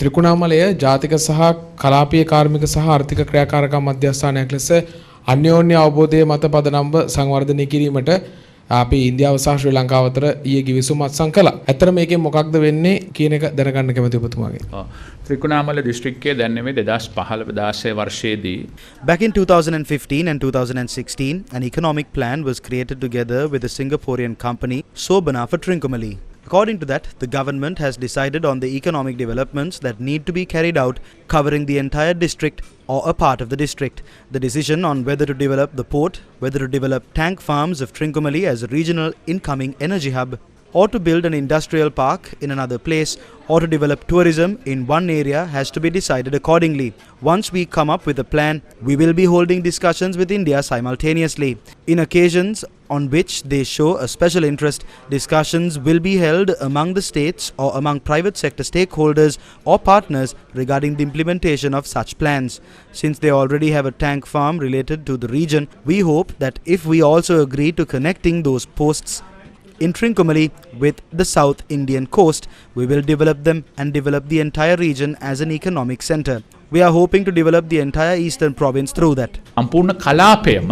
ත්‍රිකුණාමලය ජාතික සහ කලාපීය කාර්මික සහ ආර්ථික ක්‍රියාකාරකම් මධ්‍යස්ථානයක් ලෙස අන්‍යෝන්‍ය අවබෝධයේ මත පදනම්ව සංවර්ධනය කිරීමට අපි ඉන්දියාව සහ ශ්‍රී ලංකාව අතර ඊයේ කිවිසුම් අත්සන් කළා. ඇත්තට මේකෙන් මොකක්ද වෙන්නේ කියන එක දැනගන්න කැමතියි ඔබතුමාගෙන්. ත්‍රිකුණාමල දිස්ත්‍රික්කයේ දැන් නෙමෙයි 2015-16 වර්ෂයේදී Back in 2015 and 2016, an economic plan was created together with a Singaporean company, Sobana, for Trincomalee. According to that, the government has decided on the economic developments that need to be carried out covering the entire district or a part of the district. The decision on whether to develop the port, whether to develop tank farms of Trincomalee as a regional incoming energy hub, or to build an industrial park in another place, or to develop tourism in one area has to be decided accordingly. Once we come up with a plan, we will be holding discussions with India simultaneously. In occasions on which they show a special interest, discussions will be held among the states or among private sector stakeholders or partners regarding the implementation of such plans. Since they already have a tank farm related to the region, we hope that if we also agree to connecting those posts in Trincomalee with the South Indian coast, we will develop them and develop the entire region as an economic center. We are hoping to develop the entire eastern province through that. සම්පූර්ණ කලාපයම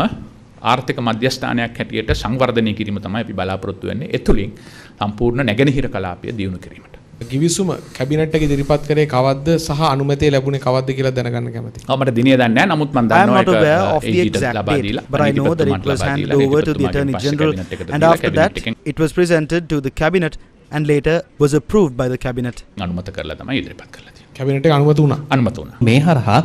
ආර්ථික මධ්‍යස්ථානයක් හැටියට සංවර්ධනය කිරීම තමයි අපි බලාපොරොත්තු වෙන්නේ. ඒ තුලින් සම්පූර්ණ නැගෙනහිර කලාපය දියුණු කිරීමට. කිවිසුම කැබිනට් එකේ ඉදිරිපත් කරේ කවද්ද සහ අනුමැතිය ලැබුණේ කවද්ද කියලා දැනගන්න කැමතියි. මට දිනේ දන්නේ නැහැ. නමුත් මම I am දන්නවා not aware of the exact date, but I know that it was handed over to the Attorney General, and after that it was presented to the Cabinet and later was approved by the Cabinet. අනුමත කරලා තමයි ඉදිරිපත් කරලා තියෙන්නේ. Cabinet එක අනුමත වුණා. අනුමත වුණා. මේ හරහා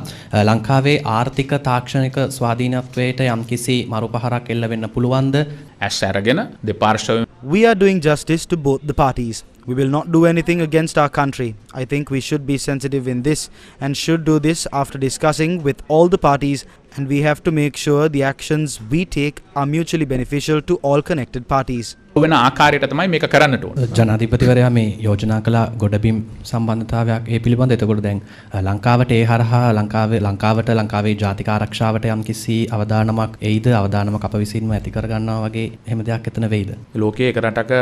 ලංකාවේ ආර්ථික තාක්ෂණික ස්වාධීනත්වයට යම්කිසි මරුපහරක් එල්ල වෙන්න පුළුවන්ද? ඇස් අරගෙන දෙපාර්ශ්වයෙන් We are doing justice to both the parties. We will not do anything against our country. I think we should be sensitive in this and should do this after discussing with all the parties, and we have to make sure the actions we take are mutually beneficial to all connected parties. වෙන ආකාරයට තමයි මේක කරන්නට ඕන. ජනාධිපතිවරයා මේ යෝජනා කළ ගොඩබිම් සම්බන්ධතාවයක් ඒ පිළිබඳ එතකොට දැන් ලංකාවට ඒ හරහා ලංකාවේ ජාතික ආරක්ෂාවට යම්කිසි අවදානමක් එයිද අවදානමක් අප විසින්ම ඇති කර ගන්නවා වගේ එහෙම දෙයක් එතන වෙයිද? ලෝකයේ එක රටක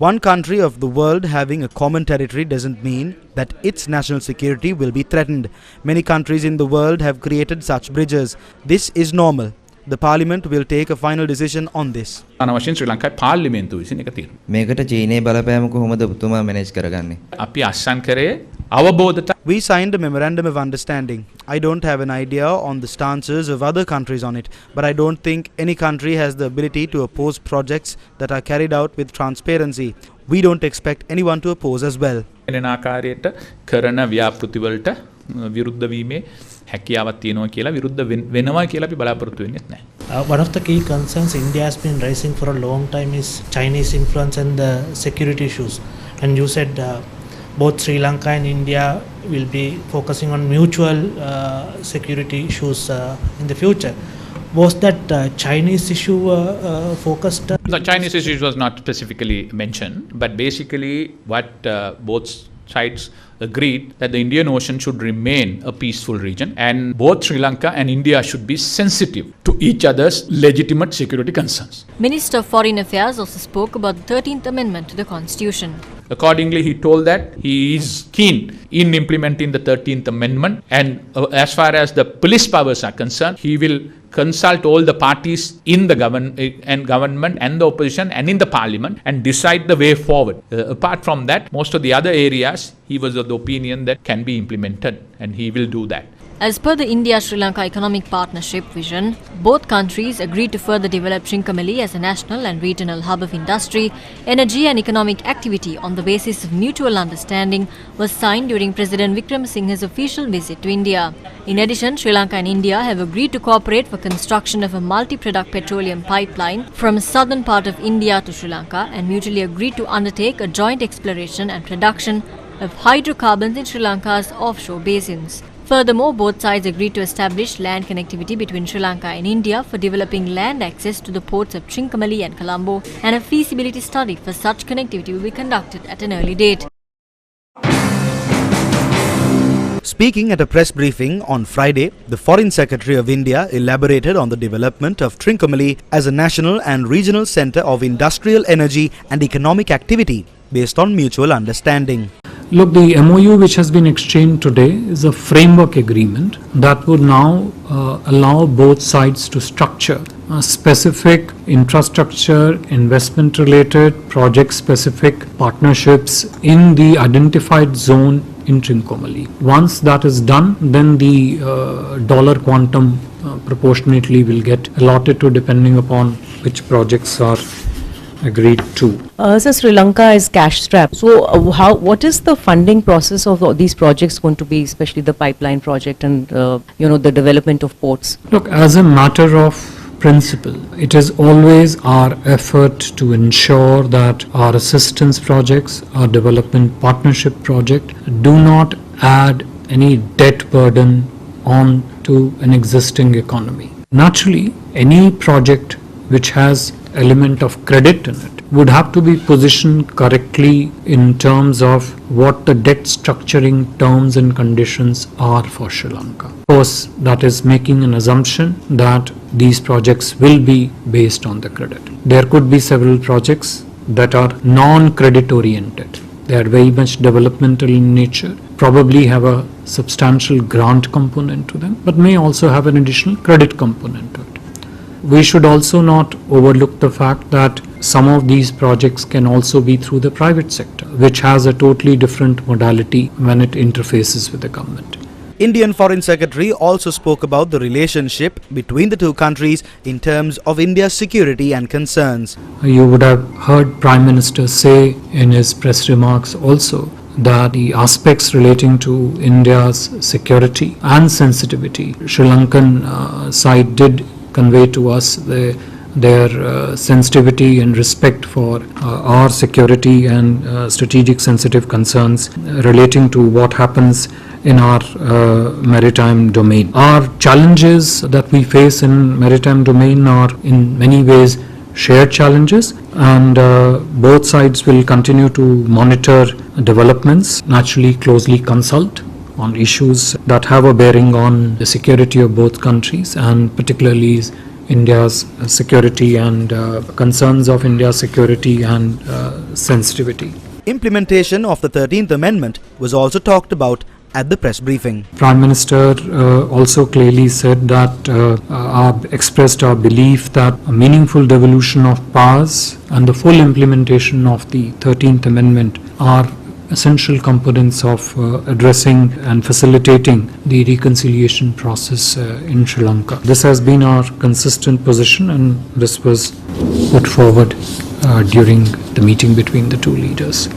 One country of the world having a common territory doesn't mean that its national security will be threatened. Many countries in the world have created such bridges. This is normal. The parliament will take a final decision on this. අනවශ්‍යයෙන් ශ්‍රී ලංකාවේ පාර්ලිමේන්තුව විසින් එක තියෙනවා. මේකට චීනයේ බලපෑම කොහොමද ඔබතුමා manage කරගන්නේ? අපි අස්සන් කරේ අවබෝධත We signed a memorandum of understanding. I don't have an idea on the stances of other countries on it, but I don't think any country has the ability to oppose projects that are carried out with transparency. We don't expect anyone to oppose as well. වෙන ආකාරයට කරන ව්‍යාපෘති වලට විරුද්ධ වීමේ හැකියාවක් තියෙනවා කියලා විරුද්ධ වෙනවා කියලා අපි බලාපොරොත්තු වෙන්නේ නැහැ. One of the key concerns India has been raising for a long time is Chinese influence and the security issues. And you said both Sri Lanka and India will be focusing on mutual security issues in the future. Was that Chinese issue focused? The Chinese issue was not specifically mentioned, but basically what both sides agreed that the Indian Ocean should remain a peaceful region, and both Sri Lanka and India should be sensitive to each other's legitimate security concerns. Minister of Foreign Affairs also spoke about the 13th Amendment to the Constitution. Accordingly, he told that he is keen in implementing the 13th Amendment, and as far as the police powers are concerned, he will consult all the parties in the government and the opposition and in the parliament and decide the way forward. Apart from that, most of the other areas, he was of the opinion that can be implemented, and he will do that. As per the India-Sri Lanka Economic Partnership vision, both countries agreed to further develop Trincomalee as a national and regional hub of industry, energy and economic activity on the basis of mutual understanding was signed during President Wickremesinghe's official visit to India. In addition, Sri Lanka and India have agreed to cooperate for construction of a multi-product petroleum pipeline from southern part of India to Sri Lanka and mutually agreed to undertake a joint exploration and production of hydrocarbons in Sri Lanka's offshore basins. Furthermore, both sides agreed to establish land connectivity between Sri Lanka and India for developing land access to the ports of Trincomalee and Colombo, and a feasibility study for such connectivity will be conducted at an early date. Speaking at a press briefing on Friday, the Foreign Secretary of India elaborated on the development of Trincomalee as a national and regional centre of industrial energy and economic activity. based on mutual understanding. Look, the MOU which has been exchanged today is a framework agreement that would now allow both sides to structure specific infrastructure, investment related, project specific partnerships in the identified zone in Trincomalee. Once that is done, then the dollar quantum proportionately will get allotted to depending upon which projects are agreed to. So Sri Lanka is cash strapped. So what is the funding process of these projects going to be, especially the pipeline project and the development of ports? Look, as a matter of principle, it is always our effort to ensure that our assistance projects, our development partnership project do not add any debt burden on to an existing economy. Naturally, any project which has element of credit in it would have to be positioned correctly in terms of what the debt structuring terms and conditions are for Sri Lanka. Of course, that is making an assumption that these projects will be based on the credit. There could be several projects that are non-credit oriented. They are very much developmental in nature, probably have a substantial grant component to them, but may also have an additional credit component to it. We should also not overlook the fact that some of these projects can also be through the private sector, which has a totally different modality when it interfaces with the government. Indian Foreign Secretary also spoke about the relationship between the two countries in terms of India's security and concerns. You would have heard Prime Minister say in his press remarks also that the aspects relating to India's security and sensitivity, Sri Lankan side did convey to us their sensitivity and respect for our security and strategic sensitive concerns relating to what happens in our maritime domain. Our challenges that we face in maritime domain are in many ways shared challenges, and both sides will continue to monitor developments, naturally closely consult on issues that have a bearing on the security of both countries, and particularly India's security and concerns of India's security and sensitivity. Implementation of the 13th Amendment was also talked about at the press briefing. Prime Minister also clearly said that expressed our belief that a meaningful devolution of powers and the full implementation of the 13th Amendment are essential components of addressing and facilitating the reconciliation process in Sri Lanka. This has been our consistent position, and this was put forward during the meeting between the two leaders.